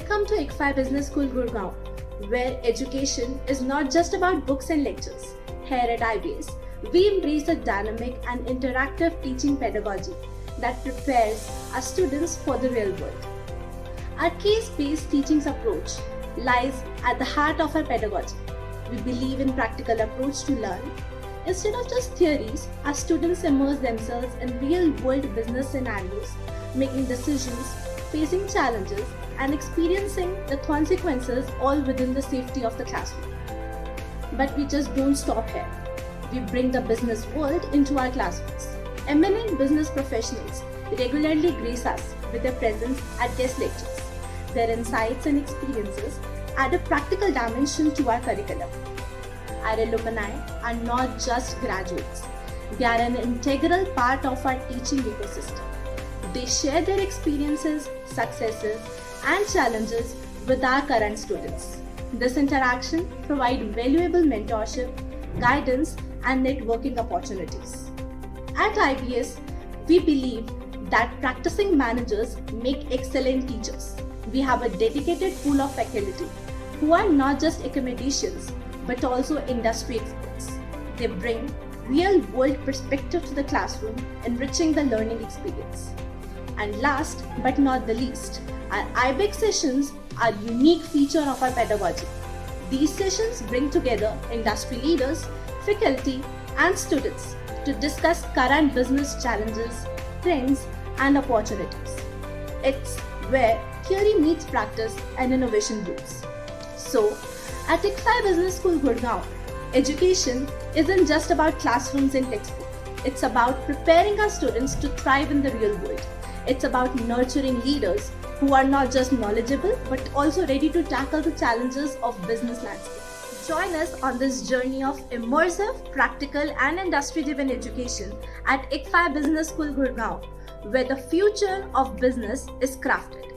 Welcome to IBS Business School Gurgaon, where education is not just about books and lectures. Here at IBS, we embrace a dynamic and interactive teaching pedagogy that prepares our students for the real world. Our case-based teaching approach lies at the heart of our pedagogy. We believe in practical approach to learn. Instead of just theories, our students immerse themselves in real-world business scenarios, making decisions, facing challenges, and experiencing the consequences all within the safety of the classroom. But we just don't stop here. We bring the business world into our classrooms. Eminent business professionals regularly grace us with their presence at guest lectures. Their insights and experiences add a practical dimension to our curriculum. Our alumni are not just graduates. They are an integral part of our teaching ecosystem. They share their experiences, successes, and challenges with our current students. This interaction provides valuable mentorship, guidance, and networking opportunities. At IBS, we believe that practicing managers make excellent teachers. We have a dedicated pool of faculty who are not just academicians but also industry experts. They bring real-world perspective to the classroom, enriching the learning experience. And last but not the least, our IBAC sessions are a unique feature of our pedagogy. These sessions bring together industry leaders, faculty, and students to discuss current business challenges, trends, and opportunities. It's where theory meets practice and innovation blooms. So, at IBS Business School Gurgaon, education isn't just about classrooms and textbooks. It's about preparing our students to thrive in the real world. It's about nurturing leaders who are not just knowledgeable but also ready to tackle the challenges of business landscape. Join us on this journey of immersive, practical, and industry-driven education at IBS Business School Gurgaon, where the future of business is crafted.